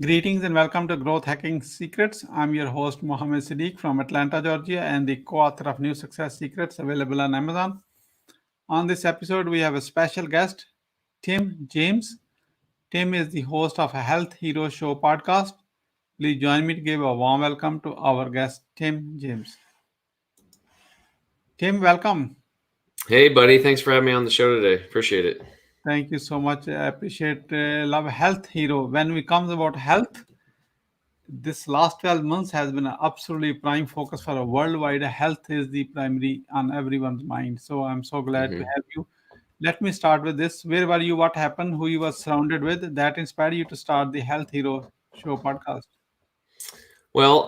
Greetings and welcome to Growth Hacking Secrets. I'm your host, Muhammad Siddique from Atlanta, Georgia, and the co author of New Success Secrets available on Amazon. On this episode, we have a special guest, Tim James. Tim is the host of a Health Hero Show podcast. Please join me to give a warm welcome to our guest, Tim James. Tim, welcome. Hey, buddy. Thanks for having me on the show today. Appreciate it. Thank you so much. I appreciate love health hero. When we comes about health, this last 12 months has been an absolutely prime focus for a worldwide. Health is the primary on everyone's mind. So I'm so glad to hmm have you. Let me start with this. Where were you? What happened? Who you were surrounded with that inspired you to start the Health Hero Show podcast? Well,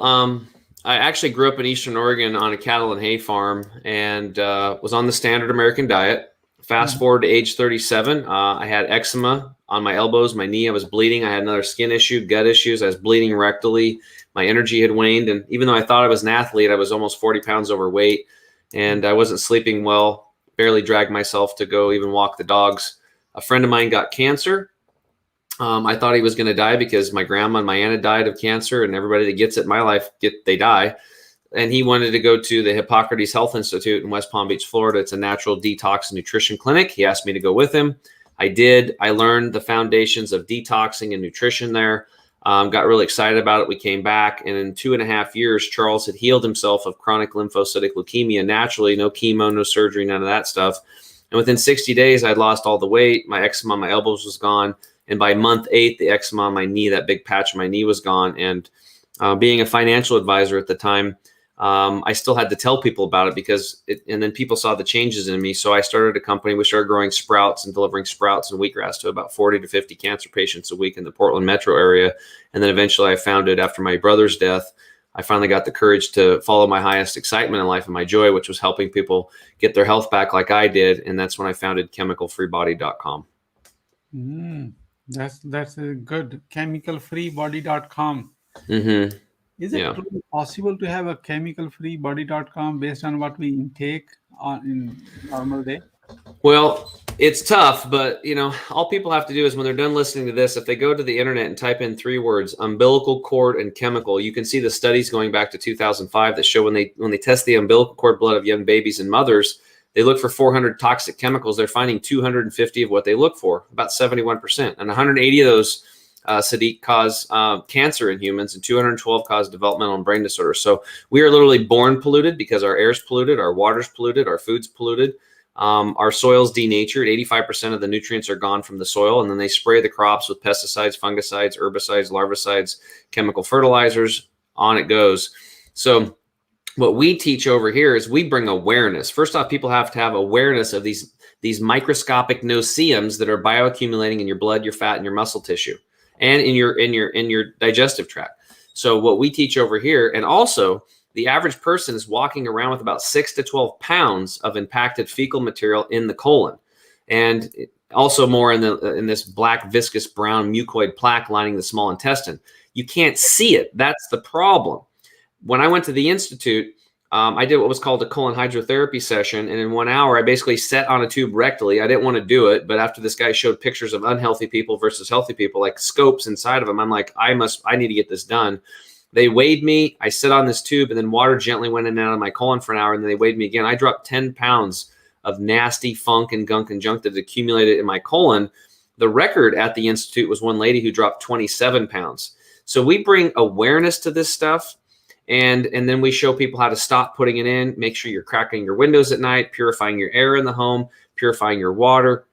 I actually grew up in Eastern Oregon on a cattle and hay farm and was on the standard American diet. Fast Mhm. forward to age 37, I had eczema on my elbows, my knee. I was bleeding. I had another skin issue, gut issues. I was bleeding rectally. My energy had waned. And even though I thought I was an athlete, I was almost 40 pounds overweight and I wasn't sleeping well, barely dragged myself to go even walk the dogs. A friend of mine got cancer. I thought he was going to die because my grandma and my aunt had died of cancer, and everybody that gets it in my life, they die. And he wanted to go to the Hippocrates Health Institute in West Palm Beach, Florida. It's a natural detox and nutrition clinic. He asked me to go with him. I did. I learned the foundations of detoxing and nutrition there. Got really excited about it. We came back, and in 2.5 years, Charles had healed himself of chronic lymphocytic leukemia naturally, no chemo, no surgery, none of that stuff. And within 60 days, I'd lost all the weight. My eczema on my elbows was gone. And by month 8, the eczema on my knee, that big patch on my knee, was gone. And being a financial advisor at the time, I still had to tell people about it and then people saw the changes in me. So I started a company. We started growing sprouts and delivering sprouts and wheatgrass to about 40 to 50 cancer patients a week in the Portland metro area. And then eventually I founded, after my brother's death, I finally got the courage to follow my highest excitement in life and my joy, which was helping people get their health back like I did. And that's when I founded chemicalfreebody.com. Mm, that's a good. Chemicalfreebody.com. Mm-hmm. Is it Yeah. truly possible to have a chemicalfreebody.com based on what we intake in normal day? Well, it's tough, but all people have to do is when they're done listening to this, if they go to the internet and type in 3 words, umbilical cord and chemical, you can see the studies going back to 2005 that show when they test the umbilical cord blood of young babies and mothers, they look for 400 toxic chemicals. They're finding 250 of what they look for, about 71%. And 180 of those, Siddique, cause cancer in humans, and 212 cause developmental and brain disorders. So we are literally born polluted because our air's polluted, our water's polluted, our food's polluted. Our soil's denatured. 85% of the nutrients are gone from the soil, and then they spray the crops with pesticides, fungicides, herbicides, larvicides, chemical fertilizers. On it goes. So what we teach over here is we bring awareness. First off, people have to have awareness of these microscopic noceums that are bioaccumulating in your blood, your fat, and your muscle tissue, and in your digestive tract. So what we teach over here, and also the average person is walking around with about 6 to 12 pounds of impacted fecal material in the colon, and also more in this black viscous brown mucoid plaque lining the small intestine. You can't see it. That's the problem. When I went to the Institute, I did what was called a colon hydrotherapy session. And in 1 hour, I basically sat on a tube rectally. I didn't want to do it. But after this guy showed pictures of unhealthy people versus healthy people, like scopes inside of them, I'm like, I need to get this done. They weighed me. I sit on this tube, and then water gently went in and out of my colon for an hour. And then they weighed me again. I dropped 10 pounds of nasty funk and gunk and junk that accumulated in my colon. The record at the Institute was one lady who dropped 27 pounds. So we bring awareness to this stuff. And then we show people how to stop putting it in, make sure you're cracking your windows at night, purifying your air in the home, purifying your water,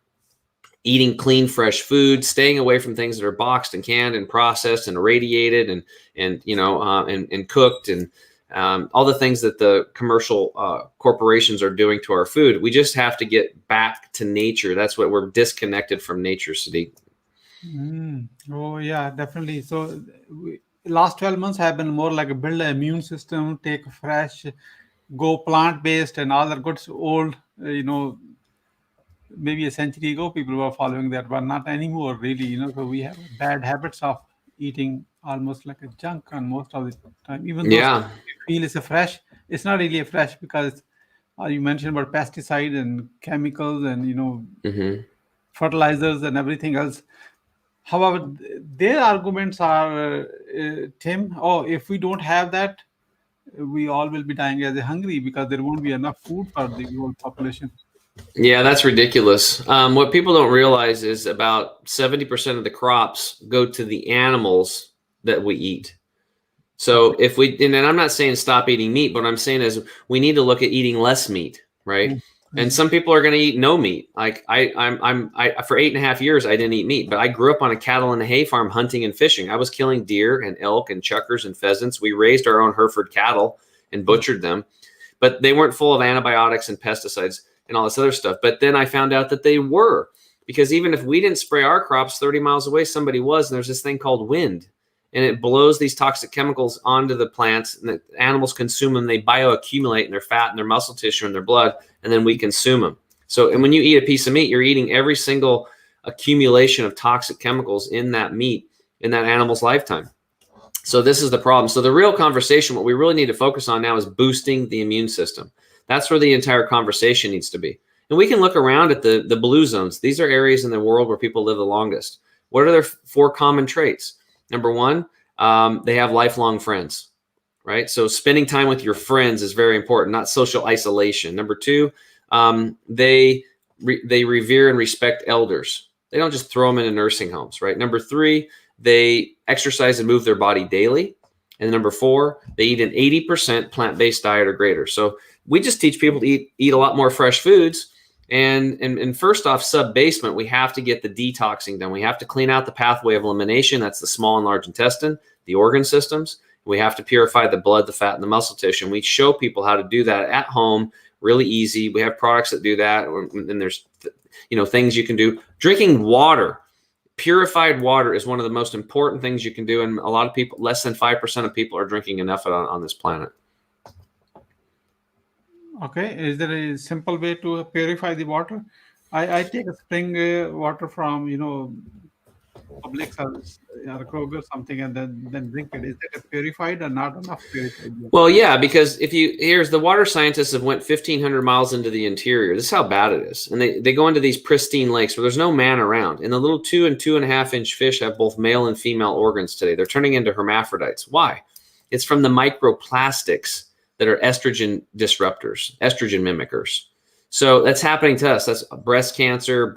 eating clean, fresh food, staying away from things that are boxed and canned and processed and irradiated and cooked and all the things that the commercial corporations are doing to our food. We just have to get back to nature. That's what we're disconnected from nature, Siddique. Oh, yeah, definitely. So, last 12 months have been more like a build an immune system, take fresh, go plant based, and all that good old, maybe a century ago, people were following that, but not anymore, really. So, we have bad habits of eating almost like a junk on most of the time, even though Yeah. we feel it's a fresh, it's not really a fresh because you mentioned about pesticide and chemicals and, Mm-hmm. fertilizers and everything else. However, their arguments are, Tim, oh, if we don't have that, we all will be dying as a hungry because there won't be enough food for the whole population. Yeah, that's ridiculous. What people don't realize is about 70% of the crops go to the animals that we eat. So if we, and I'm not saying stop eating meat, but what I'm saying is we need to look at eating less meat, right? And some people are going to eat no meat. Like I for 8.5 years, I didn't eat meat, but I grew up on a cattle and a hay farm hunting and fishing. I was killing deer and elk and chukars and pheasants. We raised our own Hereford cattle and butchered them, but they weren't full of antibiotics and pesticides and all this other stuff. But then I found out that they were, because even if we didn't spray our crops 30 miles away, somebody was, and there's this thing called wind. And it blows these toxic chemicals onto the plants, and the animals consume them. They bioaccumulate in their fat and their muscle tissue and their blood, and then we consume them. So, and when you eat a piece of meat, you're eating every single accumulation of toxic chemicals in that meat in that animal's lifetime. So this is the problem. So the real conversation, what we really need to focus on now is boosting the immune system. That's where the entire conversation needs to be. And we can look around at the blue zones. These are areas in the world where people live the longest. What are their 4 common traits? Number 1, they have lifelong friends, right? So spending time with your friends is very important, not social isolation. Number 2, they revere and respect elders. They don't just throw them into nursing homes, right? Number 3, they exercise and move their body daily. And number 4, they eat an 80% plant-based diet or greater. So we just teach people to eat a lot more fresh foods. And first off, sub-basement, we have to get the detoxing done. We have to clean out the pathway of elimination. That's the small and large intestine, the organ systems. We have to purify the blood, the fat, and the muscle tissue. And we show people how to do that at home, really easy. We have products that do that. And there's, things you can do. Drinking water, purified water is one of the most important things you can do. And a lot of people, less than 5% of people are drinking enough on this planet. Okay, is there a simple way to purify the water? I take a spring water from, Publix or Kroger or something, and then drink it. Is that purified or not enough purified water? Well, yeah, because here's the water scientists have went 1,500 miles into the interior. This is how bad it is. And they go into these pristine lakes where there's no man around. And the little 2 and 2.5 inch fish have both male and female organs today. They're turning into hermaphrodites. Why? It's from the microplastics that are estrogen disruptors, estrogen mimickers. So that's happening to us. That's breast cancer,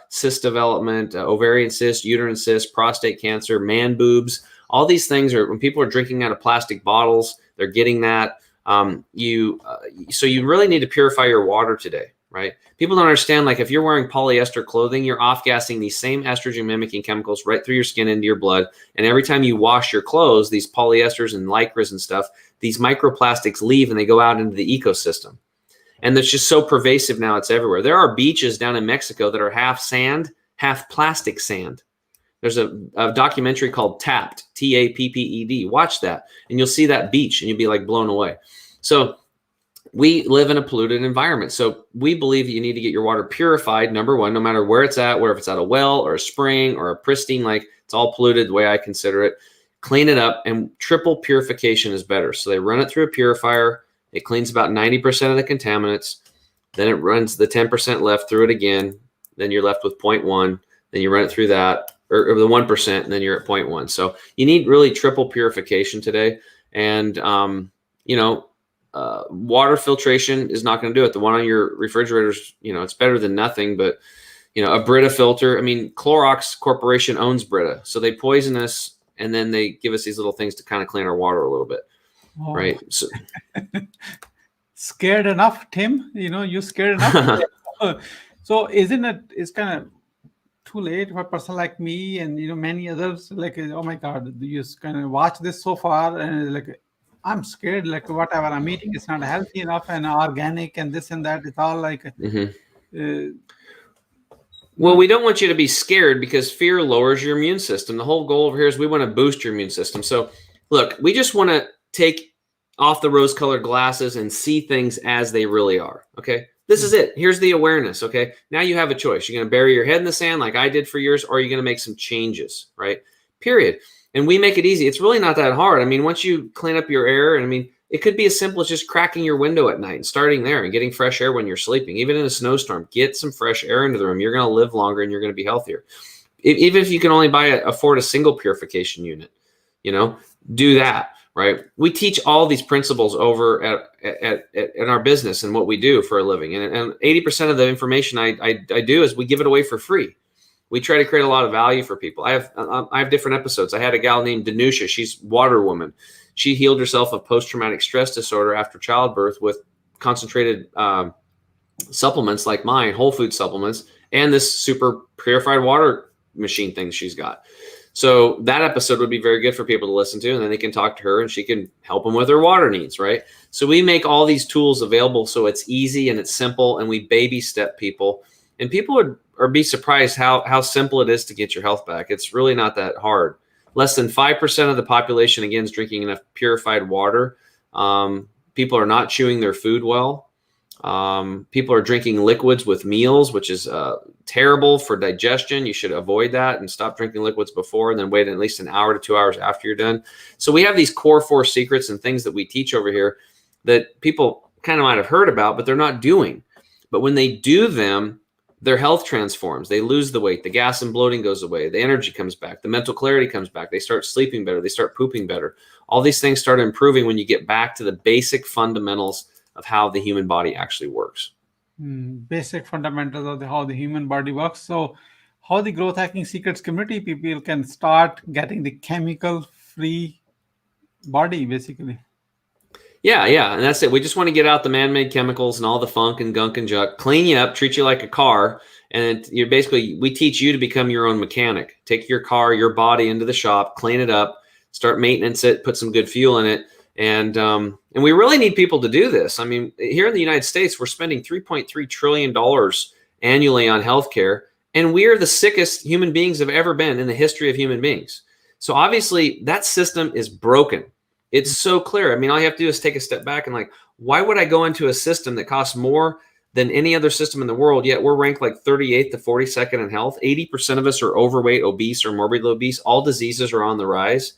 cyst development, ovarian cyst, uterine cyst, prostate cancer, man boobs. All these things are when people are drinking out of plastic bottles, they're getting that. So you really need to purify your water today, right? People don't understand, like if you're wearing polyester clothing, you're off-gassing these same estrogen mimicking chemicals right through your skin into your blood. And every time you wash your clothes, these polyesters and lycras and stuff, these microplastics leave and they go out into the ecosystem. And it's just so pervasive now, it's everywhere. There are beaches down in Mexico that are half sand, half plastic sand. There's a documentary called Tapped, Tapped. Watch that, and you'll see that beach, and you'll be like blown away. So we live in a polluted environment. So we believe that you need to get your water purified, number 1, no matter where it's at, whether it's at a well or a spring or a pristine lake, it's all polluted the way I consider it. Clean it up, and triple purification is better. So they run it through a purifier. It cleans about 90% of the contaminants. Then it runs the 10% left through it again. Then you're left with 0.1. Then you run it through that, or the 1%, and then you're at 0.1. So you need really triple purification today. And, water filtration is not going to do it. The one on your refrigerators, it's better than nothing, but, a Brita filter. I mean, Clorox Corporation owns Brita. So they poison us, and then they give us these little things to kind of clean our water a little bit. Oh. Right. So, scared enough, Tim? You scared enough? So isn't it's kind of too late for a person like me and, many others, like, oh my God, you just kind of watch this so far and like, I'm scared, like whatever I'm eating is not healthy enough and organic and this and that. It's all like, well, we don't want you to be scared because fear lowers your immune system. The whole goal over here is we want to boost your immune system. So look, we just want to take off the rose-colored glasses and see things as they really are. Okay. This is it. Here's the awareness. Okay. Now you have a choice. You're going to bury your head in the sand like I did for years, or you're going to make some changes, right? Period. And we make it easy. It's really not that hard. I mean, once you clean up your air, and I mean, it could be as simple as just cracking your window at night and starting there and getting fresh air when you're sleeping. Even in a snowstorm, get some fresh air into the room. You're going to live longer and you're going to be healthier. even if you can only afford a single purification unit, do that. Right. We teach all these principles over at our business and what we do for a living. And 80% of the information I do is we give it away for free. We try to create a lot of value for people. I have different episodes. I had a gal named Danusha. She's Water Woman. She healed herself of post-traumatic stress disorder after childbirth with concentrated supplements like mine, whole food supplements, and this super purified water machine thing she's got. So that episode would be very good for people to listen to, and then they can talk to her and she can help them with their water needs, right? So we make all these tools available so it's easy and it's simple, and we baby step people. And people would be surprised how simple it is to get your health back. It's really not that hard. Less than 5% of the population, again, is drinking enough purified water. People are not chewing their food well. People are drinking liquids with meals, which is terrible for digestion. You should avoid that and stop drinking liquids before, and then wait at least an hour to 2 hours after you're done. So we have these core 4 secrets and things that we teach over here that people kind of might have heard about, but they're not doing. But when they do them, their health transforms. They lose the weight. The gas and bloating goes away. The energy comes back. The mental clarity comes back. They start sleeping better. They start pooping better. All these things start improving when you get back to the basic fundamentals of how the human body actually works. Basic fundamentals of how the human body works. So how the Growth Hacking Secrets community people can start getting the chemical-free body, basically. Yeah. And that's it. We just want to get out the man-made chemicals and all the funk and gunk and junk, clean you up, treat you like a car. And we teach you to become your own mechanic. Take your car, your body into the shop, clean it up, start maintenance it, put some good fuel in it. And we really need people to do this. I mean, here in the United States, we're spending $3.3 trillion annually on healthcare, and we are the sickest human beings have ever been in the history of human beings. So obviously that system is broken. It's so clear. I mean, all you have to do is take a step back and why would I go into a system that costs more than any other system in the world, yet we're ranked like 38th to 42nd in health. 80% of us are overweight, obese, or morbidly obese. All diseases are on the rise.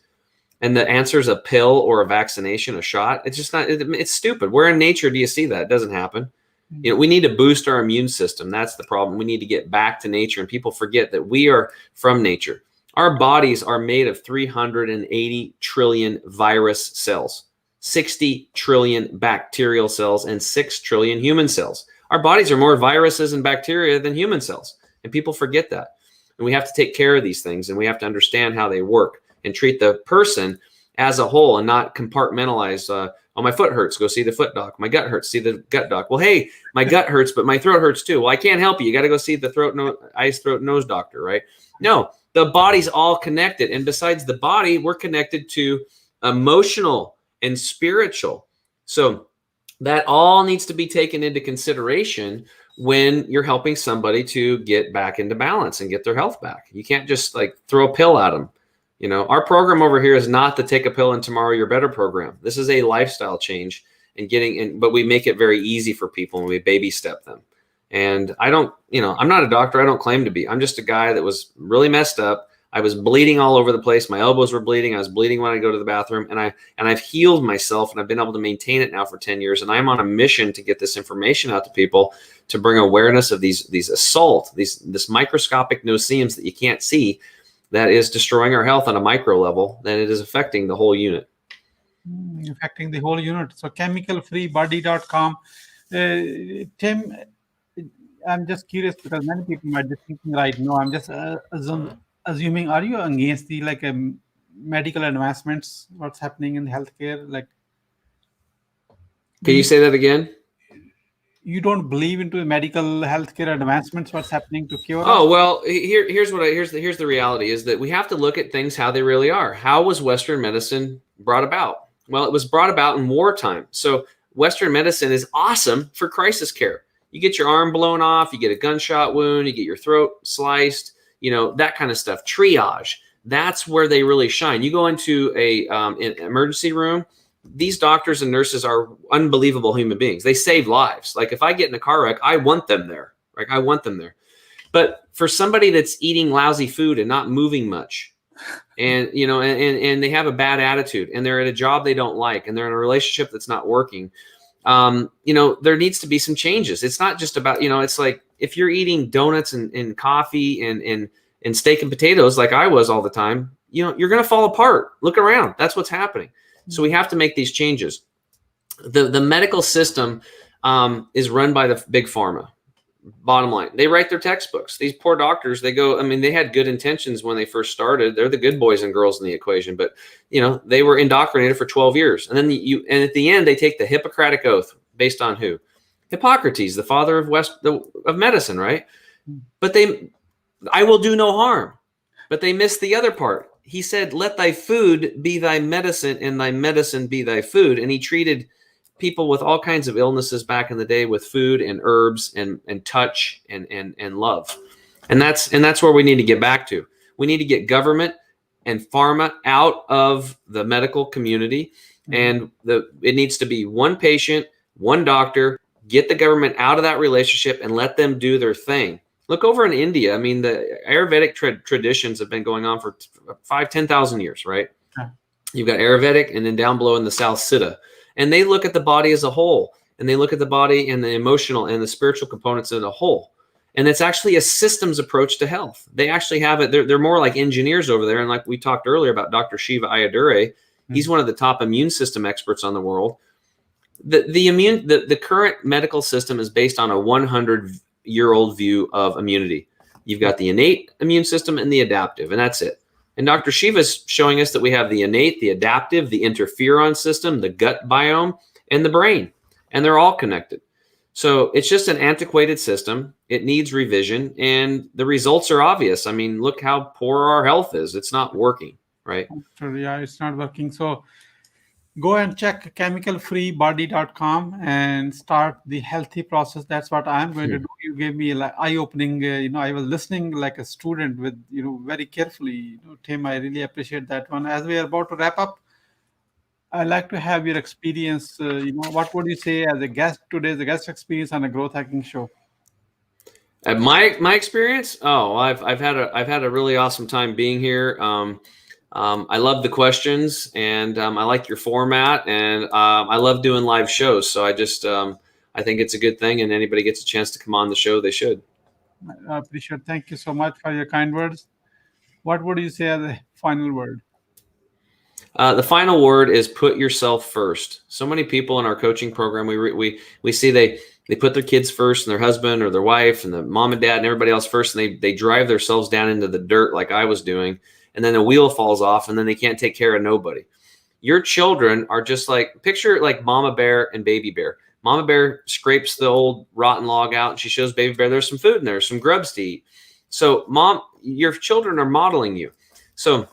And the answer is a pill or a vaccination, a shot. It's just not, it's stupid. Where in nature do you see that? It doesn't happen. We need to boost our immune system. That's the problem. We need to get back to nature, and people forget that we are from nature. Our bodies are made of 380 trillion virus cells, 60 trillion bacterial cells, and 6 trillion human cells. Our bodies are more viruses and bacteria than human cells, and people forget that. And we have to take care of these things, and we have to understand how they work and treat the person as a whole and not compartmentalize. Oh, my foot hurts, go see the foot doc. My gut hurts, see the gut doc. Well, hey, my gut hurts, but my throat hurts too. Well, I can't help you. You got to go see the eyes, throat, nose doctor, right? No, the body's all connected. And besides the body, we're connected to emotional and spiritual. So that all needs to be taken into consideration when you're helping somebody to get back into balance and get their health back. You can't just throw a pill at them. Our program over here is not the take a pill and tomorrow you're better program. This is a lifestyle change but we make it very easy for people and we baby step them. And I'm not a doctor. I don't claim to be. I'm just a guy that was really messed up. I was bleeding all over the place. My elbows were bleeding. I was bleeding when I go to the bathroom, and I've healed myself, and I've been able to maintain it now for 10 years. And I'm on a mission to get this information out to people to bring awareness of these this microscopic noceums that you can't see, that is destroying our health on a micro level, that it is affecting the whole unit. Affecting the whole unit. So chemicalfreebody.com. Tim, I'm just curious because many people might be thinking right now, I'm just assuming, are you against the medical advancements, what's happening in healthcare? Can you say that again? You don't believe into medical healthcare advancements, what's happening to cure? Oh, well, here's the reality is that we have to look at things how they really are. How was Western medicine brought about? Well, it was brought about in wartime. So Western medicine is awesome for crisis care. You get your arm blown off, you get a gunshot wound, you get your throat sliced, that kind of stuff. Triage, that's where they really shine. You go into an emergency room, these doctors and nurses are unbelievable human beings. They save lives. Like if I get in a car wreck, I want them there. Right? I want them there. But for somebody that's eating lousy food and not moving much, and and they have a bad attitude, and they're at a job they don't like, and they're in a relationship that's not working, there needs to be some changes. It's not just about, it's like if you're eating donuts and coffee and and steak and potatoes like I was all the time, you're going to fall apart. Look around. That's what's happening. So we have to make these changes. The medical system is run by the big pharma. Bottom line, they write their textbooks. These poor doctors, they had good intentions when they first started. They're the good boys and girls in the equation, but they were indoctrinated for 12 years. And then and at the end, they take the Hippocratic Oath based on who? Hippocrates, the father of medicine, right? But I will do no harm. But they missed the other part. He said, let thy food be thy medicine and thy medicine be thy food. And he treated people with all kinds of illnesses back in the day with food and herbs and touch and love. And that's where we need to get back to. We need to get government and pharma out of the medical community. And it needs to be one patient, one doctor, get the government out of that relationship and let them do their thing. Look over in India. I mean, the Ayurvedic traditions have been going on for 10,000 years, right? You've got Ayurvedic, and then down below in the South, Siddha. And they look at the body as a whole, and they look at the body and the emotional and the spiritual components as a whole. And it's actually a systems approach to health. They actually have it. They're more like engineers over there. And like we talked earlier about Dr. Shiva Ayyadurai, he's one of the top immune system experts on the world. The current medical system is based on a 100-year-old view of immunity. You've got the innate immune system and the adaptive, and that's it. And Dr. Shiva is showing us that we have the innate, the adaptive, the interferon system, the gut biome, and the brain. And they're all connected. So it's just an antiquated system. It needs revision. And the results are obvious. I mean, look how poor our health is. It's not working, right? Yeah, it's not working. So go and check chemicalfreebody.com and start the healthy process. That's what I'm going to do. You gave me eye-opening, I was listening like a student with, very carefully. Tim, I really appreciate that one. As we are about to wrap up, I'd like to have your experience. What would you say as a guest today, the guest experience on a growth hacking show? My experience? Oh, I've had a really awesome time being here. I love the questions, and I like your format, and I love doing live shows. So I think it's a good thing, and anybody gets a chance to come on the show, they should. I appreciate it. Thank you so much for your kind words. What would you say as a final word? The final word is put yourself first. So many people in our coaching program, we see they put their kids first and their husband or their wife and the mom and dad and everybody else first, and they drive themselves down into the dirt like I was doing. And then the wheel falls off, and then they can't take care of nobody. Your children are just picture like Mama Bear and Baby Bear. Mama Bear scrapes the old rotten log out, and she shows Baby Bear there's some food in there, some grubs to eat. So your children are modeling you. So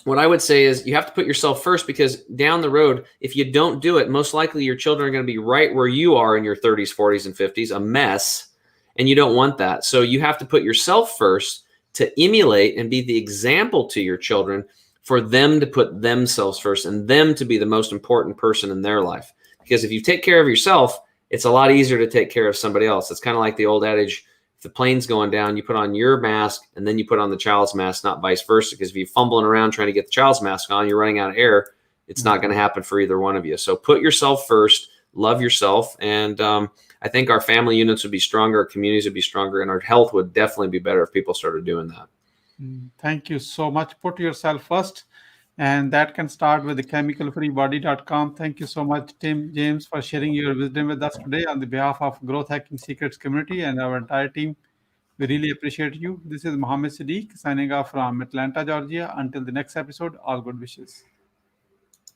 what I would say is you have to put yourself first, because down the road, if you don't do it, most likely your children are going to be right where you are in your 30s, 40s, and 50s, a mess, and you don't want that. So you have to put yourself first to emulate and be the example to your children, for them to put themselves first and them to be the most important person in their life. Because if you take care of yourself, it's a lot easier to take care of somebody else. It's kind of like the old adage, if the plane's going down, you put on your mask and then you put on the child's mask, not vice versa. Because if you're fumbling around trying to get the child's mask on, you're running out of air. It's not going to happen for either one of you. So put yourself first, love yourself, and I think our family units would be stronger, our communities would be stronger, and our health would definitely be better if people started doing that. Thank you so much. Put yourself first, and that can start with the chemicalfreebody.com. Thank you so much, Tim James, for sharing your wisdom with us today on the behalf of Growth Hacking Secrets community and our entire team. We really appreciate you. This is Muhammad Siddique signing off from Atlanta, Georgia. Until the next episode, all good wishes.